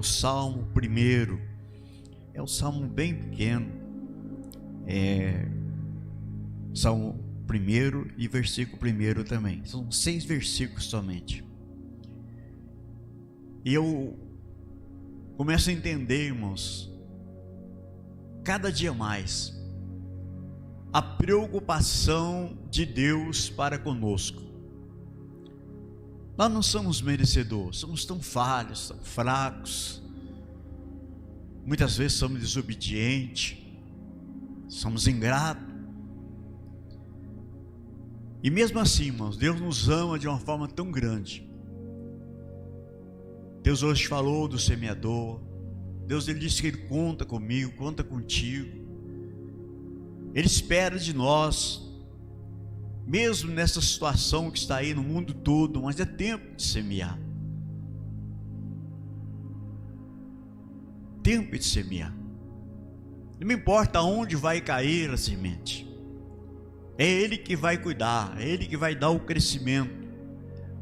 O Salmo 1 é um salmo bem pequeno, Salmo 1 e versículo 1 também, são 6 versículos somente. E eu começo a entender, irmãos, cada dia mais, a preocupação de Deus para conosco. Nós não somos merecedores, somos tão falhos, tão fracos, muitas vezes somos desobedientes, somos ingratos, e mesmo assim, irmãos, Deus nos ama de uma forma tão grande. Deus hoje falou do semeador. Deus, Ele disse que Ele conta comigo, conta contigo. Ele espera de nós, mesmo nessa situação que está aí no mundo todo, mas é tempo de semear. Tempo de semear. Não me importa onde vai cair a semente. É Ele que vai cuidar, é Ele que vai dar o crescimento.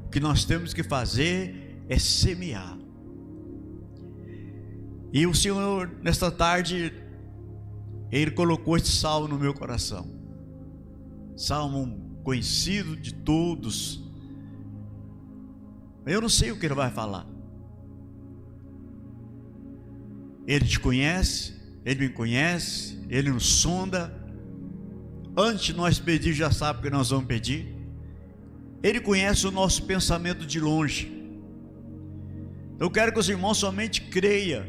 O que nós temos que fazer é semear. E o Senhor, nesta tarde, Ele colocou este salmo no meu coração. Salmo conhecido de todos. Eu não sei o que Ele vai falar. Ele te conhece, Ele me conhece, Ele nos sonda. Antes de nós pedir, já sabe o que nós vamos pedir. Ele conhece o nosso pensamento de longe. Eu quero que os irmãos somente creiam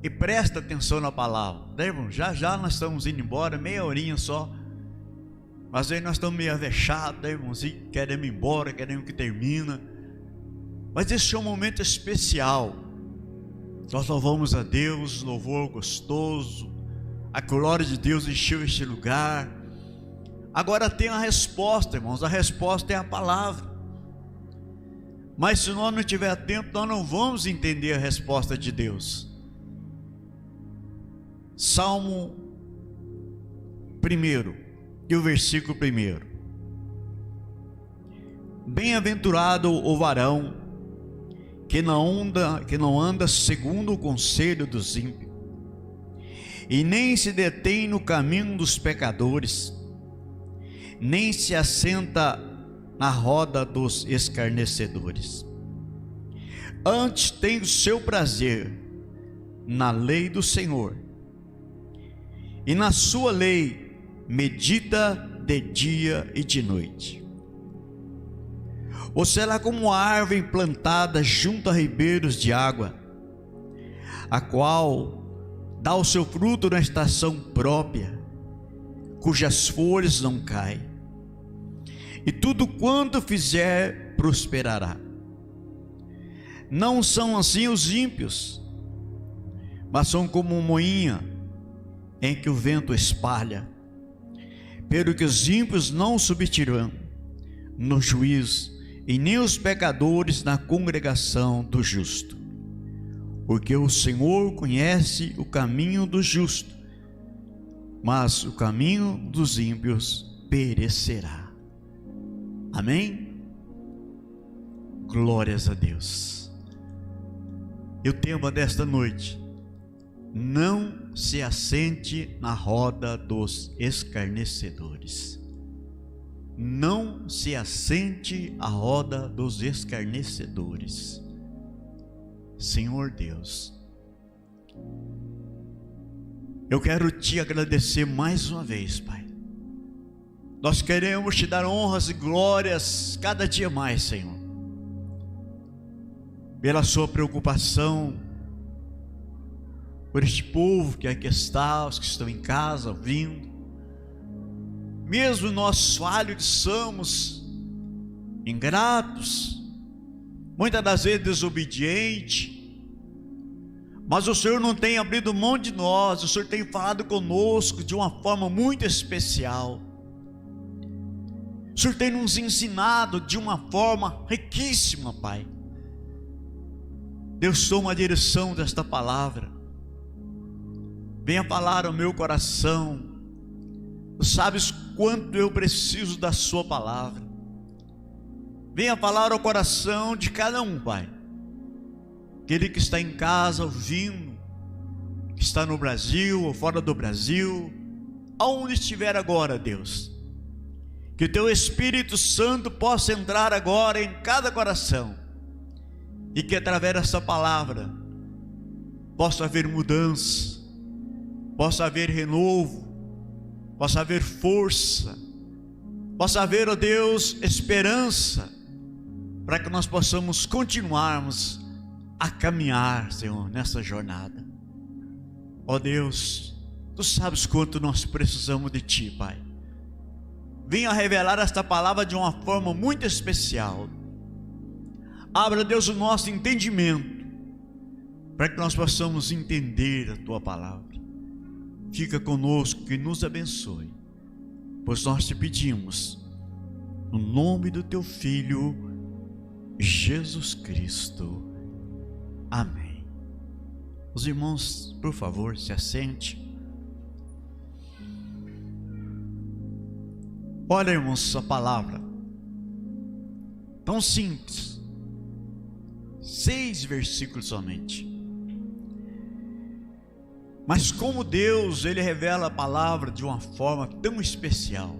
e prestem atenção na palavra, né, irmão? Já nós estamos indo embora, meia horinha só. Às vezes nós estamos meio avechados, né, irmãos? E queremos ir embora, queremos que termine. Mas esse é um momento especial. Nós louvamos a Deus, louvor gostoso. A glória de Deus encheu este lugar. Agora tem a resposta, irmãos. A resposta é a palavra. Mas se nós não estiver atentos, nós não vamos entender a resposta de Deus. Salmo 1 e o versículo 1. Bem-aventurado o varão que não anda segundo o conselho dos ímpios, e nem se detém no caminho dos pecadores, nem se assenta na roda dos escarnecedores. Antes tem o seu prazer na lei do Senhor, e na sua lei medita de dia e de noite. Ou será como a árvore plantada junto a ribeiros de água, a qual dá o seu fruto na estação própria, cujas folhas não caem, e tudo quanto fizer prosperará. Não são assim os ímpios, mas são como uma moinha em que o vento espalha. Pelo que os ímpios não subsistirão no juízo, e nem os pecadores na congregação do justo. Porque o Senhor conhece o caminho do justo, mas o caminho dos ímpios perecerá. Amém? Glórias a Deus. E o tema desta noite: não se assente na roda dos escarnecedores. Não se assente à roda dos escarnecedores. Senhor Deus, eu quero te agradecer mais uma vez, Pai. Nós queremos te dar honras e glórias cada dia mais, Senhor, pela sua preocupação por este povo que aqui está, os que estão em casa ouvindo. Mesmo nós falhos somos, ingratos, muitas das vezes desobedientes, mas o Senhor não tem abrido mão de nós. O Senhor tem falado conosco de uma forma muito especial. O Senhor tem nos ensinado de uma forma riquíssima, Pai. Deus, toma a direção desta palavra. Venha falar ao meu coração. Tu sabes quanto eu preciso da sua palavra. Venha falar ao coração de cada um, Pai. aquele que está em casa ouvindo, que está no Brasil ou fora do Brasil, aonde estiver agora, Deus, que o Teu Espírito Santo possa entrar agora em cada coração, e que através dessa palavra possa haver mudança, possa haver renovo, possa haver força, possa haver, ó Deus, esperança, para que nós possamos continuarmos a caminhar, Senhor, nessa jornada. Ó Deus, Tu sabes quanto nós precisamos de Ti, Pai. Venha revelar esta palavra de uma forma muito especial. Abra, Deus, o nosso entendimento, para que nós possamos entender a Tua palavra. Fica conosco, que nos abençoe, pois nós te pedimos, no nome do Teu Filho, Jesus Cristo. Amém. Os irmãos, por favor, se assente. Olha, irmãos, essa palavra tão simples, 6 versículos somente, mas como Deus, Ele revela a palavra de uma forma tão especial.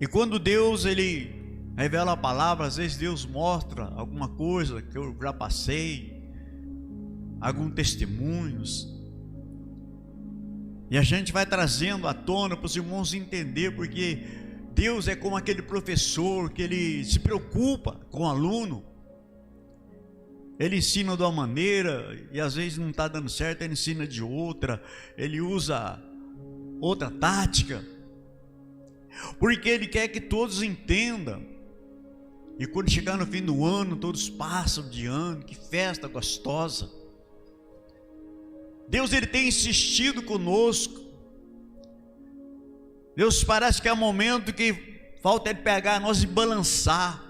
E quando Deus, Ele revela a palavra, às vezes Deus mostra alguma coisa que eu já passei, alguns testemunhos, e a gente vai trazendo à tona para os irmãos entender, porque Deus é como aquele professor que Ele se preocupa com o aluno. Ele ensina de uma maneira e às vezes não está dando certo, Ele ensina de outra, Ele usa outra tática, porque Ele quer que todos entendam. E quando chegar no fim do ano, todos passam de ano, que festa gostosa. Deus, Ele tem insistido conosco. Deus, parece que é um momento que falta Ele pegar nós e balançar.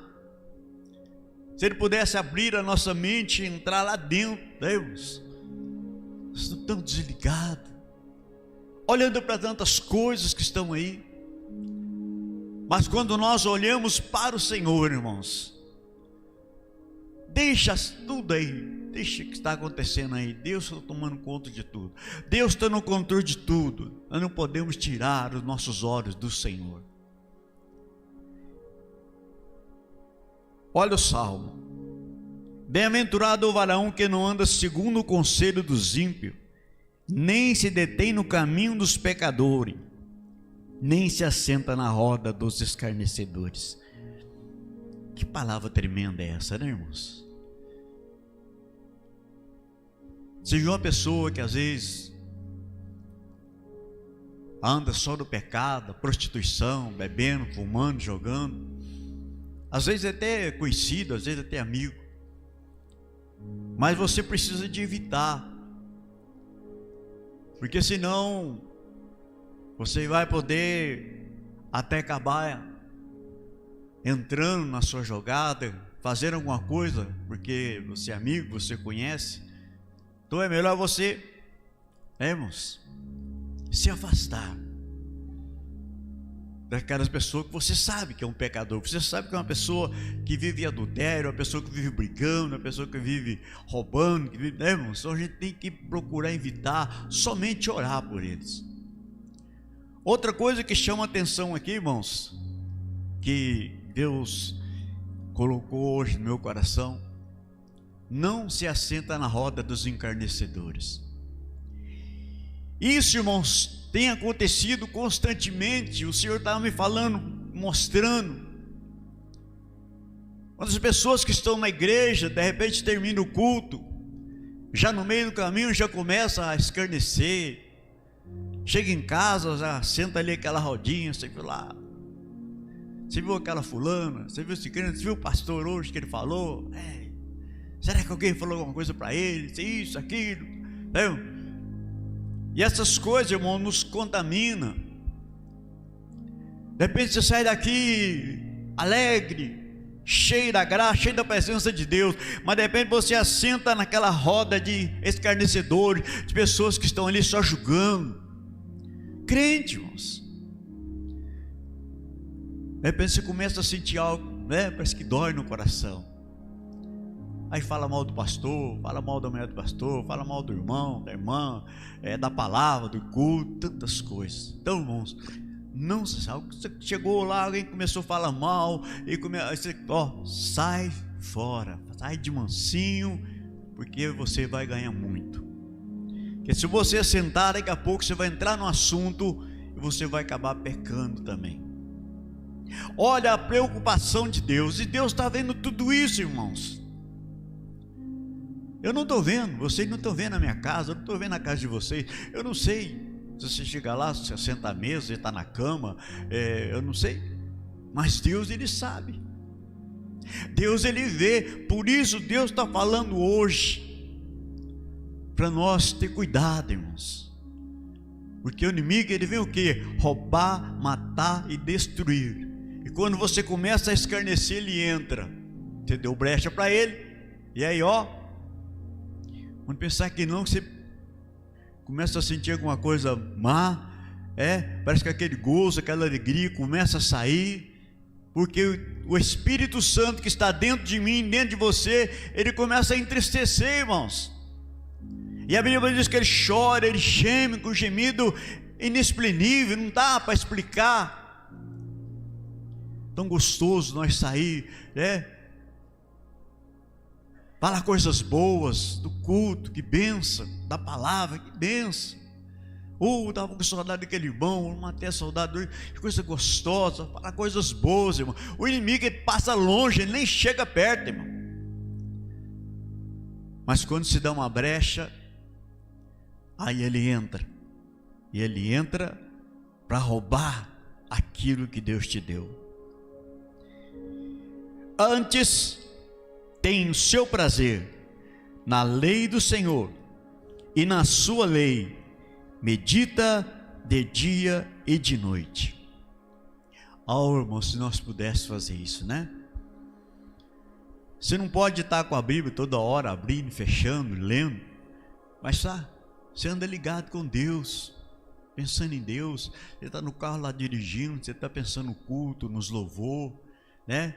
Se Ele pudesse abrir a nossa mente e entrar lá dentro, Deus, nós estamos tão desligados, olhando para tantas coisas que estão aí. Mas quando nós olhamos para o Senhor, irmãos, deixa tudo aí, deixa o que está acontecendo aí. Deus está tomando conta de tudo, Deus está no controle de tudo. Nós não podemos tirar os nossos olhos do Senhor. Olha o Salmo: bem-aventurado o varão que não anda segundo o conselho dos ímpios, nem se detém no caminho dos pecadores, nem se assenta na roda dos escarnecedores. Que palavra tremenda é essa, né, irmãos? Seja uma pessoa que às vezes anda só no pecado, prostituição, bebendo, fumando, jogando, às vezes até conhecido, às vezes até amigo, mas você precisa de evitar, porque senão você vai poder até acabar entrando na sua jogada, fazer alguma coisa, porque você é amigo, você conhece. Então é melhor você, irmãos, se afastar daquelas pessoas que você sabe que é um pecador, você sabe que é uma pessoa que vive adultério, uma pessoa que vive brigando, uma pessoa que vive roubando, que vive, irmãos, então a gente tem que procurar evitar, somente orar por eles. Outra coisa que chama atenção aqui, irmãos, que Deus colocou hoje no meu coração: não se assenta na roda dos encarnecedores. Isso, irmãos, tem acontecido constantemente. O Senhor estava me falando, mostrando. Quando as pessoas que estão na igreja, de repente termina o culto, já no meio do caminho já começa a escarnecer. Chega em casa, já senta ali aquela rodinha, você viu lá, você viu aquela fulana, você viu esse crente, você viu o pastor hoje que ele falou, será que alguém falou alguma coisa para ele, isso, aquilo, entendeu? E essas coisas, irmão, nos contaminam. De repente você sai daqui alegre, cheio da graça, cheio da presença de Deus, mas de repente você assenta naquela roda de escarnecedores, de pessoas que estão ali só julgando. Crente, irmãos, de repente você começa a sentir algo, né? Parece que dói no coração. Aí fala mal do pastor, fala mal da mulher do pastor, fala mal do irmão, da irmã, da palavra, do culto, tantas coisas. Então, irmãos, não se sabe, você chegou lá, alguém começou a falar mal, e sai fora, sai de mansinho, porque você vai ganhar muito. Porque se você sentar, daqui a pouco você vai entrar no assunto e você vai acabar pecando também. Olha a preocupação de Deus, e Deus está vendo tudo isso, irmãos. Eu não estou vendo, vocês não estão vendo a minha casa, eu não estou vendo a casa de vocês, eu não sei. Se você chegar lá, você senta à mesa, você está na cama, eu não sei, mas Deus, Ele sabe, Deus, Ele vê. Por isso Deus está falando hoje, para nós ter cuidado, irmãos, porque o inimigo, ele vem o que? Roubar, matar e destruir. E quando você começa a escarnecer, ele entra, você deu brecha para ele, e aí quando pensar que não, você começa a sentir alguma coisa má, parece que aquele gozo, aquela alegria começa a sair, porque o Espírito Santo que está dentro de mim, dentro de você, ele começa a entristecer, irmãos. E a Bíblia diz que ele chora, ele geme com gemido inexprimível, não dá para explicar. Tão gostoso nós sair, falar coisas boas do culto, que benção, da palavra, que benção. Estava com saudade daquele irmão, matei a saudade, coisa gostosa, falar coisas boas, irmão. O inimigo, ele passa longe, ele nem chega perto, irmão. Mas quando se dá uma brecha, aí ele entra, e ele entra para roubar aquilo que Deus te deu. Antes, tem o seu prazer na lei do Senhor, e na sua lei medita de dia e de noite. Irmão, se nós pudéssemos fazer isso, né? Você não pode estar com a Bíblia toda hora, abrindo, fechando, lendo, mas você anda ligado com Deus, pensando em Deus. Você está no carro lá dirigindo, você está pensando no culto, nos louvor, né?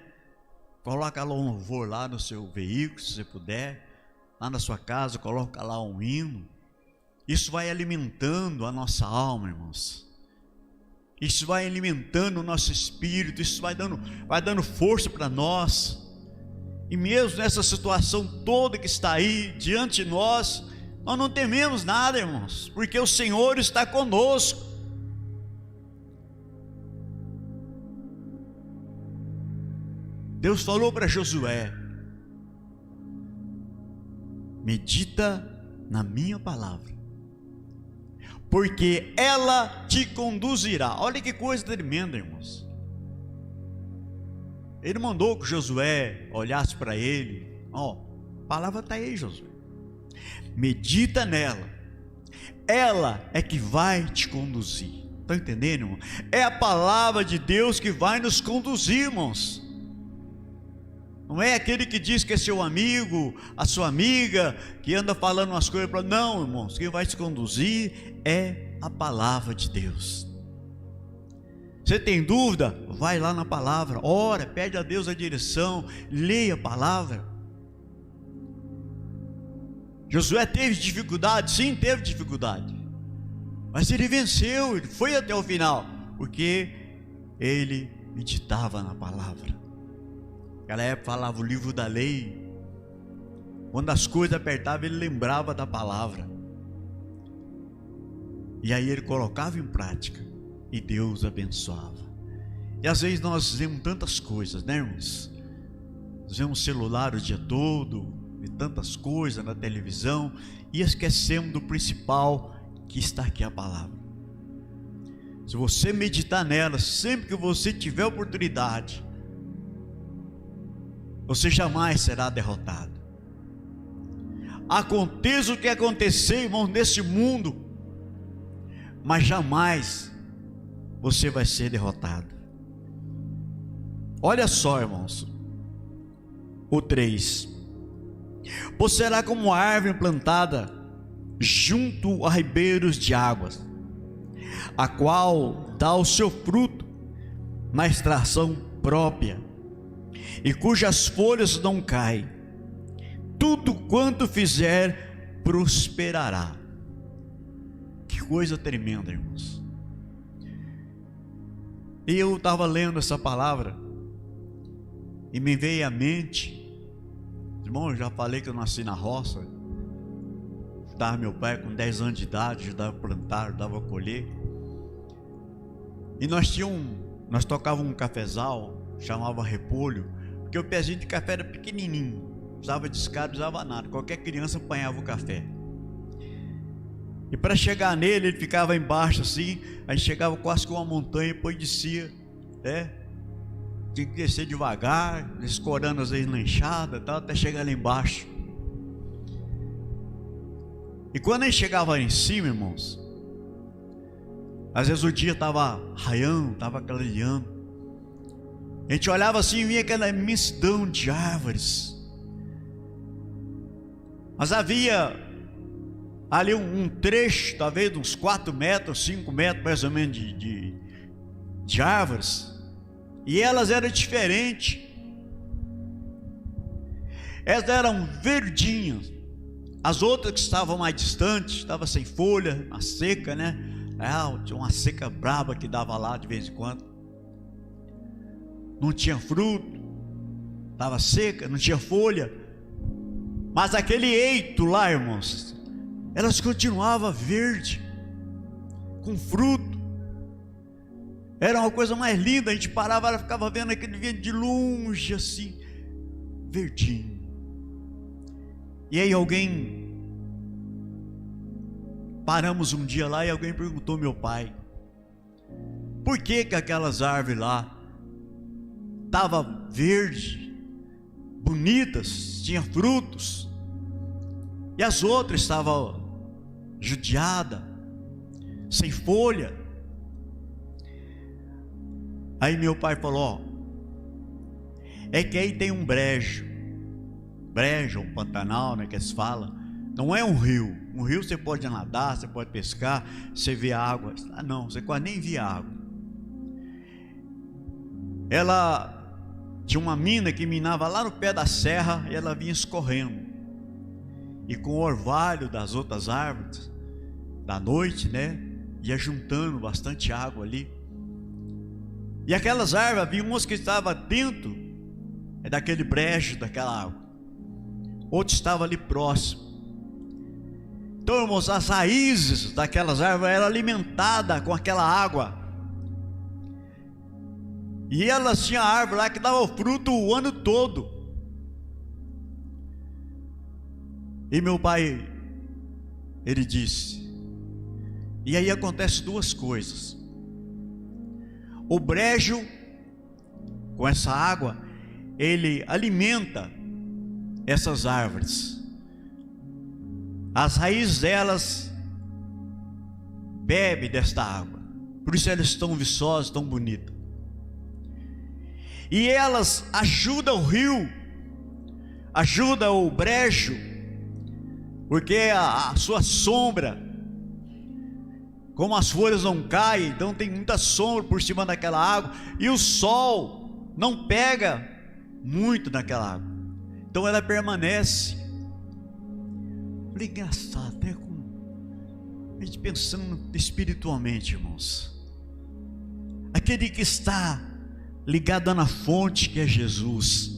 Coloca lá um louvor lá no seu veículo, se você puder, lá na sua casa, coloca lá um hino. Isso vai alimentando a nossa alma, irmãos. Isso vai alimentando o nosso espírito, isso vai dando força para nós. E mesmo nessa situação toda que está aí diante de nós, nós não tememos nada, irmãos, porque o Senhor está conosco. Deus falou para Josué: medita na minha palavra, porque ela te conduzirá. Olha que coisa tremenda, irmãos. Ele mandou que Josué olhasse para ele. A palavra está aí, Josué. Medita nela, ela é que vai te conduzir. Está entendendo, irmão? É a palavra de Deus que vai nos conduzir, irmãos. Não é aquele que diz que é seu amigo, a sua amiga, que anda falando umas coisas para... Não, irmãos, quem vai te conduzir é a palavra de Deus. Você tem dúvida? Vai lá na palavra, ora, pede a Deus a direção, leia a palavra. Josué teve dificuldade? Sim, teve dificuldade, mas ele venceu, ele foi até o final, porque ele meditava na palavra. Naquela época falava o livro da lei. Quando as coisas apertavam, ele lembrava da palavra, e aí ele colocava em prática, e Deus abençoava. E às vezes nós vemos tantas coisas, né, irmãos? Nós vemos celular o dia todo, e tantas coisas na televisão, e esquecemos do principal, que está aqui a palavra. Se você meditar nela, sempre que você tiver oportunidade, você jamais será derrotado. Aconteça o que acontecer, irmãos, nesse mundo, mas jamais você vai ser derrotado. Olha só, irmãos, o 3: você será como árvore plantada junto a ribeiros de águas, a qual dá o seu fruto na estação própria, e cujas folhas não caem. tudo quanto fizer prosperará. Que coisa tremenda, irmãos. E eu estava lendo essa palavra e me veio à mente, irmão, eu já falei que eu nasci na roça, ajudava meu pai com 10 anos de idade, ajudava a plantar, ajudava a colher. E nós tocávamos um cafezal, chamava repolho, porque o pezinho de café era pequenininho, usava de escada, usava nada, qualquer criança apanhava o café. E para chegar nele, ele ficava embaixo assim, aí chegava quase com uma montanha, depois descia, né? Tinha que descer devagar, escorando às vezes na enxada, tal, até chegar lá embaixo. E quando a gente chegava lá em cima, irmãos, às vezes o dia estava raiando, estava clareando, a gente olhava assim e via aquela imensidão de árvores, mas havia ali um trecho, talvez uns 4 metros, 5 metros mais ou menos de árvores, e elas eram diferentes. Elas eram verdinhas. As outras que estavam mais distantes, estavam sem folha, na seca, né? Tinha uma seca braba que dava lá de vez em quando. Não tinha fruto, estava seca, não tinha folha. Mas aquele eito lá, irmãos, elas continuavam verde, com fruto. Era uma coisa mais linda. A gente parava, ela ficava vendo aquele vento de longe assim, verdinho. E aí paramos um dia lá e alguém perguntou ao meu pai, por que aquelas árvores lá estavam verdes, bonitas, tinham frutos, e as outras estavam judiadas, sem folha? Aí meu pai falou, é que aí tem um brejo, um pantanal, né, que eles falam. Não é um rio você pode nadar, você pode pescar, você vê a água. Não, você quase nem via água. Ela tinha uma mina que minava lá no pé da serra, e ela vinha escorrendo, e com o orvalho das outras árvores da noite, né, ia juntando bastante água ali. E aquelas árvores, havia umas que estavam dentro daquele brejo daquela água, outras estavam ali próximo. Então, irmãos, as raízes daquelas árvores eram alimentadas com aquela água, e elas tinham árvore lá que dava fruto o ano todo. E meu pai, ele disse, e aí acontece duas coisas. O brejo, com essa água, ele alimenta essas árvores. As raízes delas bebem desta água, por isso elas estão viçosas, tão bonitas. E elas ajudam o rio, ajudam o brejo, porque a sua sombra, como as folhas não caem, então tem muita sombra por cima daquela água, e o sol não pega muito naquela água, então ela permanece. Falei, engraçado, né? A gente pensando espiritualmente, irmãos, aquele que está ligado na fonte que é Jesus,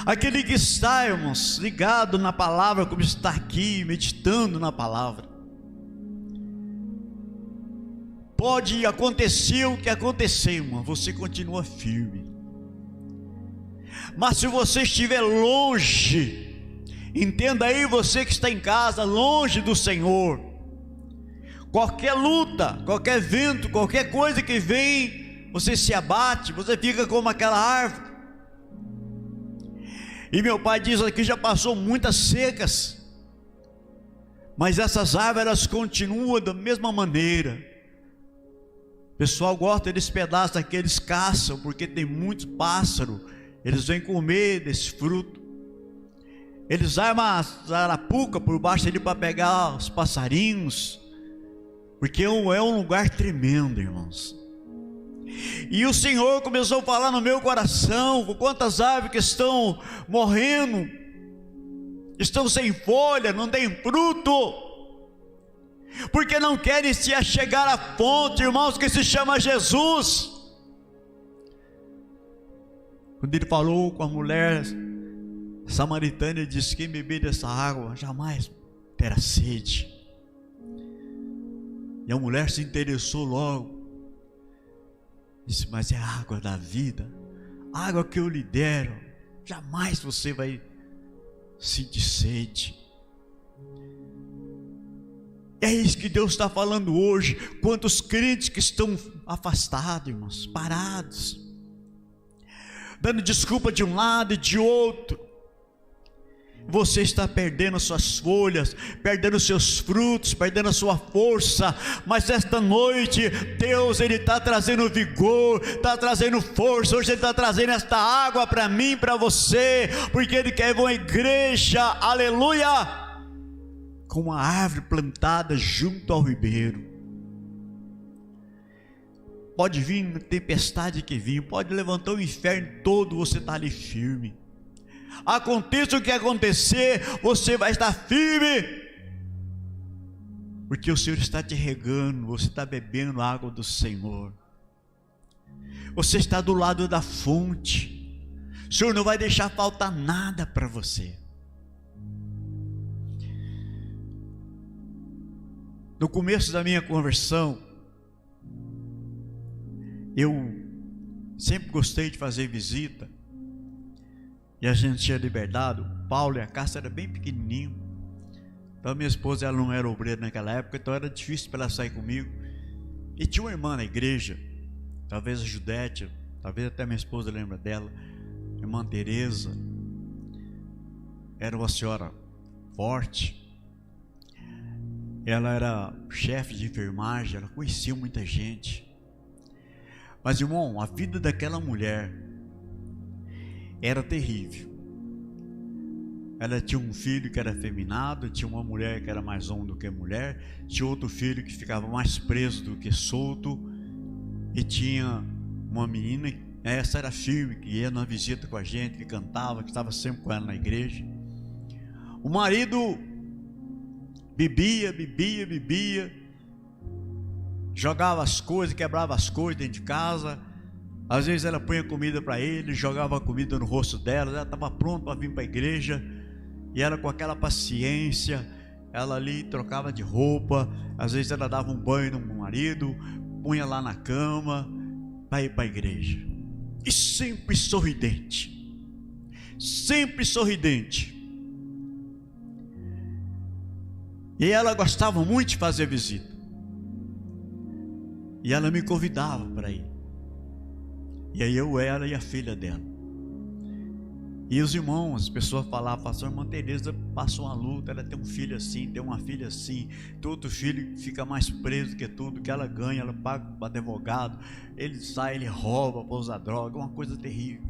aquele que está, irmãos, ligado na palavra, como está aqui, meditando na palavra, pode acontecer o que acontecer, irmão, você continua firme. Mas se você estiver longe, entenda aí, você que está em casa, longe do Senhor, qualquer luta, qualquer vento, qualquer coisa que vem, você se abate, você fica como aquela árvore. E meu pai diz aqui, já passou muitas secas, mas essas árvores elas continuam da mesma maneira. O pessoal gosta desse pedaço aqui, eles caçam, porque tem muitos pássaros, eles vêm comer desse fruto. Eles armam a arapuca por baixo ali para pegar os passarinhos, porque é um lugar tremendo, irmãos. E o Senhor começou a falar no meu coração, quantas árvores que estão morrendo, estão sem folha, não tem fruto, porque não querem se achegar à fonte, irmãos, que se chama Jesus. Quando ele falou com a mulher samaritana, ele disse: quem beber dessa água jamais terá sede. E a mulher se interessou logo, disse: mas é a água da vida, a água que eu lhe dero, jamais você vai sentir sede. É isso que Deus está falando hoje. Quantos crentes que estão afastados, irmãos, parados, dando desculpa de um lado e de outro. Você está perdendo suas folhas, perdendo seus frutos, perdendo a sua força. Mas esta noite Deus, Ele está trazendo vigor, está trazendo força. Hoje Ele está trazendo esta água para mim, para você, porque Ele quer uma igreja, aleluia, com uma árvore plantada junto ao ribeiro. Pode vir tempestade que vir, pode levantar o inferno todo, você está ali firme. Aconteça o que acontecer, você vai estar firme, porque o Senhor está te regando, você está bebendo a água do Senhor, você está do lado da fonte. O Senhor não vai deixar faltar nada para você. No começo da minha conversão, eu sempre gostei de fazer visita, e a gente tinha liberdade. O Paulo e a Cássia eram bem pequenininhos, então minha esposa, ela não era obreira naquela época, então era difícil para ela sair comigo. E tinha uma irmã na igreja, talvez a Judete, talvez até minha esposa lembra dela, irmã Teresa. Era uma senhora forte, ela era chefe de enfermagem, ela conhecia muita gente. Mas, irmão, a vida daquela mulher era terrível. Ela tinha um filho que era afeminado, tinha uma mulher que era mais homem do que mulher, tinha outro filho que ficava mais preso do que solto, e tinha uma menina, essa era firme, que ia na visita com a gente, que cantava, que estava sempre com ela na igreja. O marido bebia, jogava as coisas, quebrava as coisas dentro de casa. Às vezes ela punha comida para ele, jogava a comida no rosto dela, ela estava pronta para vir para a igreja, e ela com aquela paciência, ela ali trocava de roupa, às vezes ela dava um banho no marido, punha lá na cama, para ir para a igreja, e sempre sorridente, e ela gostava muito de fazer visita, e ela me convidava para ir. E aí eu era e a filha dela. E os irmãos, as pessoas falavam: pastor, a irmã Teresa passou uma luta, ela tem um filho assim, tem uma filha assim, tem outro filho que fica mais preso que tudo, que ela ganha, ela paga para advogado, ele sai, ele rouba para usar droga, uma coisa terrível.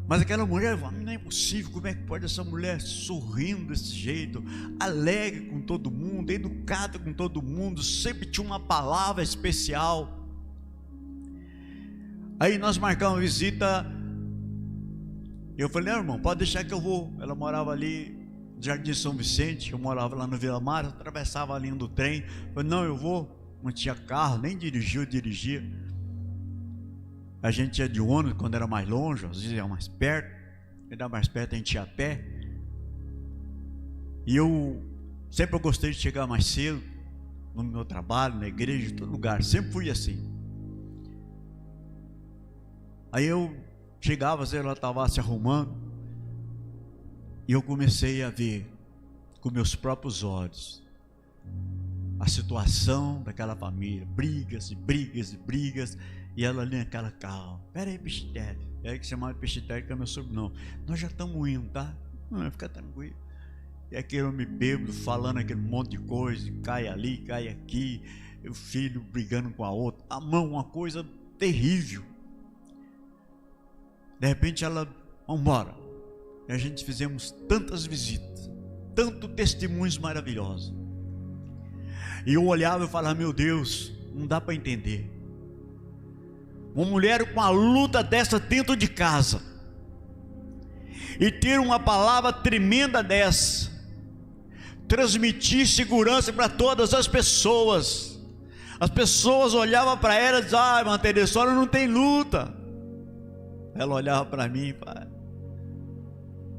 Mas aquela mulher, não é impossível, como é que pode essa mulher sorrindo desse jeito, alegre com todo mundo, educada com todo mundo, sempre tinha uma palavra especial. Aí nós marcamos uma visita, eu falei: não, irmão, pode deixar que eu vou. Ela morava ali no Jardim São Vicente, eu morava lá no Vila Mar, eu atravessava a linha do trem. Eu falei: não, eu vou. Não tinha carro, nem dirigia, eu dirigia. A gente ia de ônibus quando era mais longe, às vezes era mais perto. Era mais perto, a gente ia a pé. E eu sempre gostei de chegar mais cedo, no meu trabalho, na igreja, em todo lugar, sempre fui assim. Aí eu chegava, ela estava se arrumando, e eu comecei a ver com meus próprios olhos a situação daquela família, brigas, e ela ali naquela calma. Pera aí, Pichitério, é aí que chamava de Pichitério, que é meu sobrenome. Nós já estamos indo, tá? Não, fica tranquilo. E aquele homem bêbado falando aquele monte de coisa, cai ali, cai aqui, o filho brigando com a outra, a mão, uma coisa terrível. De repente ela: vamos embora. E a gente fizemos tantas visitas, tantos testemunhos maravilhosos. E eu olhava e falava: meu Deus, não dá para entender. uma mulher com uma luta dessa dentro de casa, e ter uma palavra tremenda dessa, transmitir segurança para todas as pessoas. As pessoas olhavam para ela e diziam: ah, irmã Teresa, a senhora não tem luta. Ela olhava para mim e falava: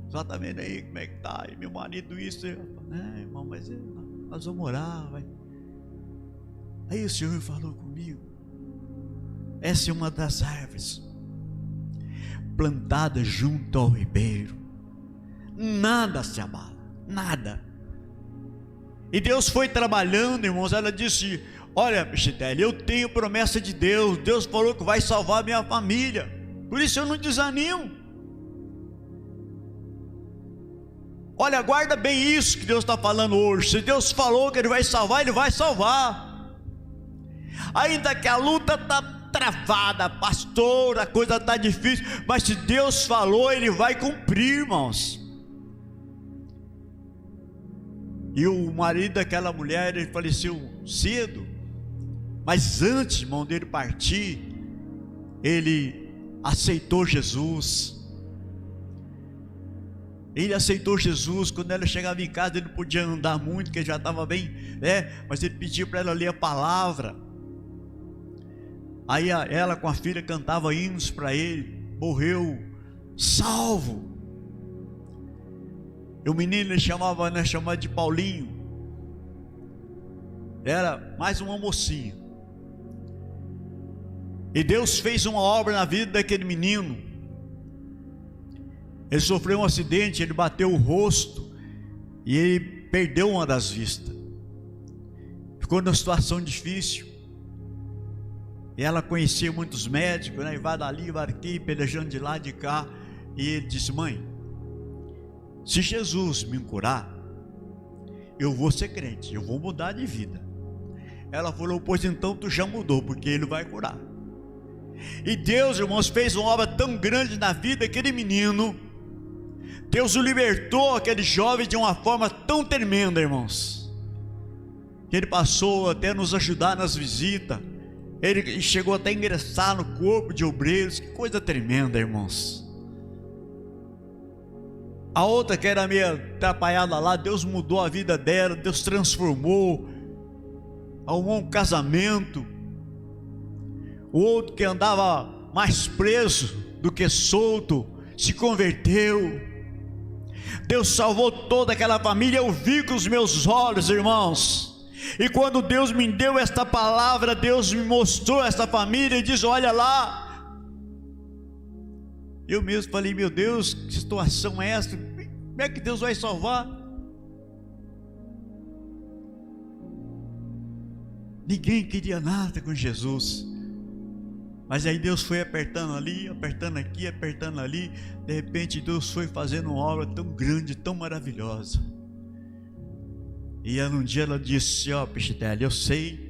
só tá vendo aí como é que tá? E meu marido isso. Eu falei: irmão, mas nós vamos orar, vai. Aí o Senhor falou comigo: essa é uma das árvores plantada junto ao ribeiro, nada se abala, nada. E Deus foi trabalhando, irmãos. Ela disse: olha, Michele, eu tenho promessa de Deus. Deus falou que vai salvar a minha família, por isso eu não desanimo. Olha, guarda bem isso que Deus está falando hoje. Se Deus falou que Ele vai salvar, Ele vai salvar. Ainda que a luta está travada, pastor, a coisa está difícil, mas se Deus falou, Ele vai cumprir, irmãos. E o marido daquela mulher, ele faleceu cedo, mas antes, irmão, dele partir, ele aceitou Jesus. Ele aceitou Jesus. Quando ela chegava em casa, ele não podia andar muito, porque ele já estava bem, mas ele pediu para ela ler a palavra. Aí ela com a filha cantava hinos para ele. Morreu salvo. E o menino ele chamava de Paulinho. Era mais uma mocinha. E Deus fez uma obra na vida daquele menino. Ele sofreu um acidente, ele bateu o rosto e ele perdeu uma das vistas. Ficou numa situação difícil. E ela conhecia muitos médicos, e vai dali, vai aqui, pelejando de lá, de cá. E ele disse: mãe, se Jesus me curar, eu vou ser crente, eu vou mudar de vida. Ela falou: pois então tu já mudou, porque Ele vai curar. E Deus, irmãos, fez uma obra tão grande na vida daquele menino. Deus o libertou, aquele jovem, de uma forma tão tremenda, irmãos, que ele passou até a nos ajudar nas visitas. Ele chegou até a ingressar no corpo de obreiros. Que coisa tremenda, irmãos. A outra que era meio atrapalhada lá, Deus mudou a vida dela, Deus transformou, arrumou um casamento. O outro que andava mais preso do que solto, se converteu. Deus salvou toda aquela família. Eu vi com os meus olhos, irmãos. E quando Deus me deu esta palavra, Deus me mostrou esta família e diz: olha lá. Eu mesmo falei: meu Deus, que situação é essa? Como é que Deus vai salvar? Ninguém queria nada com Jesus. Mas aí Deus foi apertando ali, apertando aqui, apertando ali. De repente Deus foi fazendo uma obra tão grande, tão maravilhosa. E um dia ela disse: ó, Pichitelli, eu sei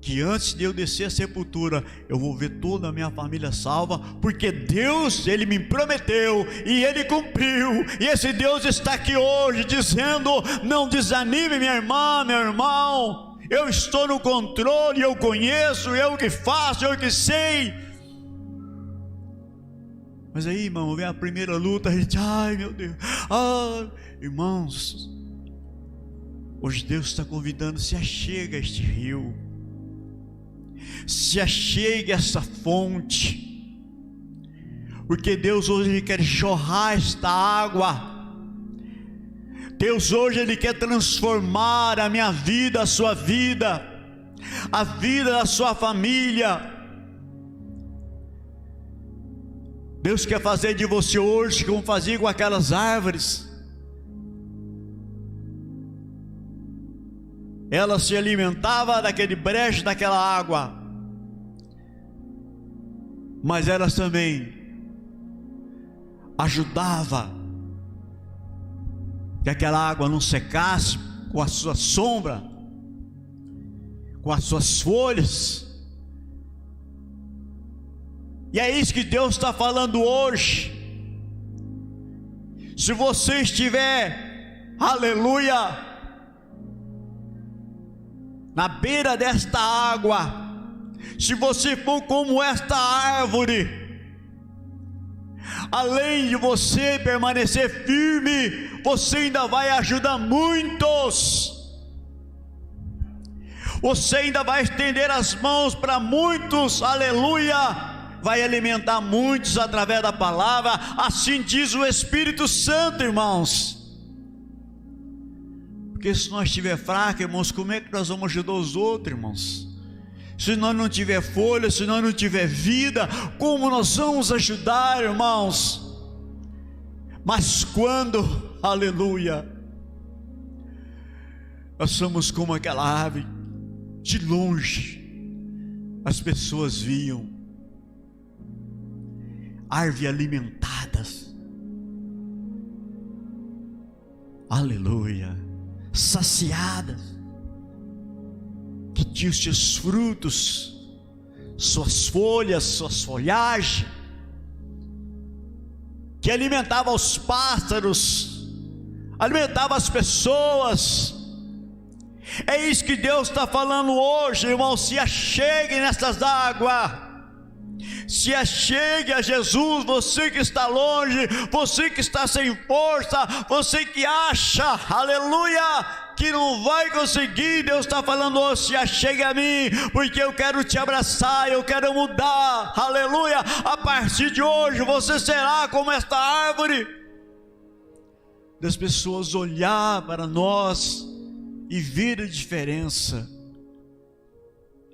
que antes de eu descer a sepultura, eu vou ver toda a minha família salva, porque Deus, Ele me prometeu e Ele cumpriu. E esse Deus está aqui hoje dizendo: não desanime, minha irmã, meu irmão. Eu estou no controle, eu conheço, eu que faço, eu que sei. Mas aí, irmão, vem a primeira luta, a gente: ai meu Deus, irmãos, hoje Deus está convidando: se achega a este rio, se achegue a essa fonte, porque Deus hoje Ele quer jorrar esta água. Deus hoje Ele quer transformar a minha vida, a sua vida, a vida da sua família. Deus quer fazer de você hoje como fazia com aquelas árvores. Ela se alimentava daquele brejo, daquela água, mas ela também ajudava que aquela água não secasse com a sua sombra, com as suas folhas. E é isso que Deus está falando hoje. Se você estiver, aleluia, na beira desta água, Se você for como esta árvore, além de você permanecer firme, você ainda vai ajudar muitos. Você ainda vai estender as mãos para muitos, aleluia, vai alimentar muitos através da palavra, assim diz o Espírito Santo, irmãos. Porque se nós estiver fraco, irmãos, como é que nós vamos ajudar os outros, irmãos? Se nós não tiver folha, se nós não tiver vida, como nós vamos ajudar, irmãos? Mas quando, aleluia, nós somos como aquela árvore, de longe as pessoas viam árvores alimentadas, aleluia, saciadas, que tinham seus frutos, suas folhas, suas folhagens, que alimentava os pássaros, alimentava as pessoas. É isso que Deus está falando hoje, irmão. Se achegue nessas águas, se achegue a Jesus. Você que está longe, você que está sem força, você que acha, aleluia, que não vai conseguir, Deus está falando hoje: se achegue a mim, porque eu quero te abraçar, eu quero mudar, aleluia. A partir de hoje você será como esta árvore, das pessoas olhar para nós e ver a diferença.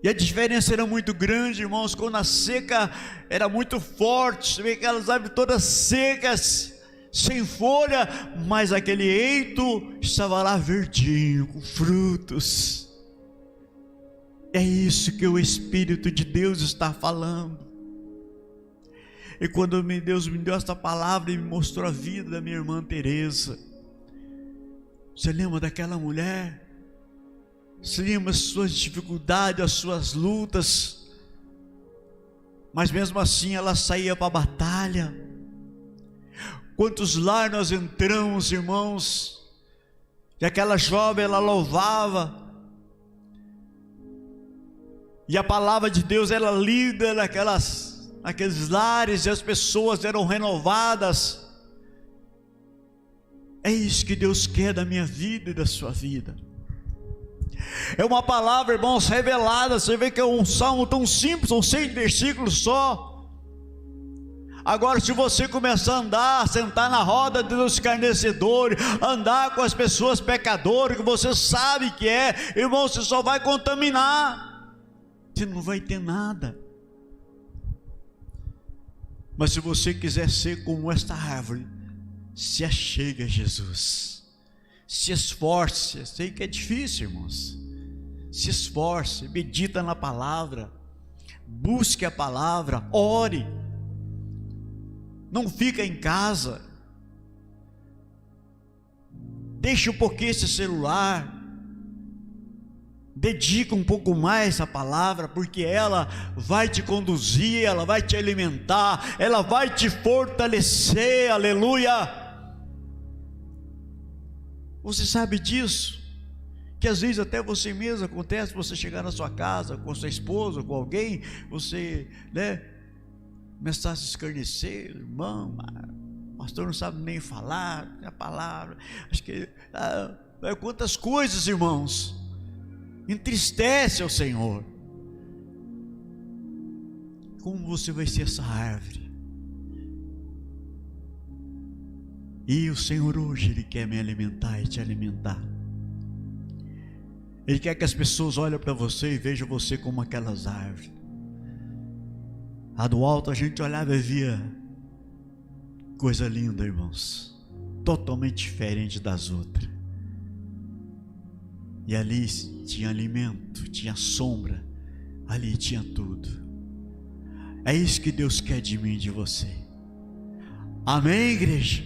E a diferença era muito grande, irmãos, quando a seca era muito forte. Você vê aquelas árvores todas secas, sem folha, mas aquele eito estava lá verdinho, com frutos. É isso que o Espírito de Deus está falando. E quando Deus me deu esta palavra e me mostrou a vida da minha irmã Teresa, você lembra daquela mulher? Você lembra as suas dificuldades, as suas lutas, mas mesmo assim ela saía para a batalha. Quantos lar nós entramos, irmãos, e aquela jovem ela louvava, e a palavra de Deus era lida naqueles lares, e as pessoas eram renovadas. É isso que Deus quer da minha vida e da sua vida. É uma palavra, irmãos, revelada. Você vê que é um salmo tão simples, são 6 versículos só. Agora, se você começar a andar, sentar na roda dos escarnecedores, andar com as pessoas pecadoras, que você sabe que é, irmão, você só vai contaminar, você não vai ter nada. Mas se você quiser ser como esta árvore, se achegue a Jesus, se esforce. Eu sei que é difícil, irmãos. Se esforce, medita na palavra, busque a palavra, ore. Não fica em casa, deixe um pouquinho esse celular, dedica um pouco mais a palavra, porque ela vai te conduzir, ela vai te alimentar, ela vai te fortalecer, aleluia. Você sabe disso? Que às vezes até você mesmo acontece, você chegar na sua casa com sua esposa, com alguém, você, começar a se escarnecer, irmão, o pastor não sabe nem falar a palavra, acho que quantas coisas, irmãos, entristece ao Senhor. Como você vai ser essa árvore? E o Senhor hoje, Ele quer me alimentar e te alimentar. Ele quer que as pessoas olhem para você e vejam você como aquelas árvores. A do alto a gente olhava e via coisa linda, irmãos, totalmente diferente das outras. E ali tinha alimento, tinha sombra, ali tinha tudo. É isso que Deus quer de mim e de você. Amém, igreja?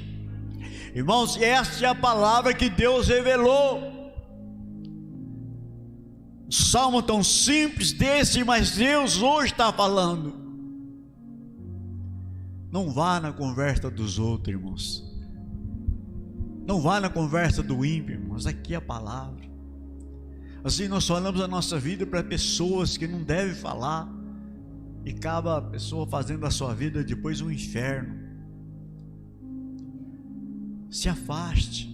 Irmãos, esta é a palavra que Deus revelou. Um salmo tão simples desse, mas Deus hoje está falando. Não vá na conversa dos outros, irmãos. Não vá na conversa do ímpio, irmãos. Aqui é a palavra. Assim nós falamos a nossa vida para pessoas que não devem falar, e acaba a pessoa fazendo da sua vida depois um inferno. Se afaste.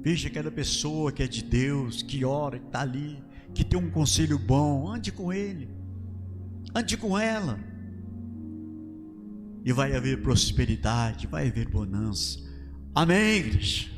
Veja aquela pessoa que é de Deus, que ora, que está ali, que tem um conselho bom, ande com ele, ande com ela, e vai haver prosperidade, vai haver bonança. Amém, igreja?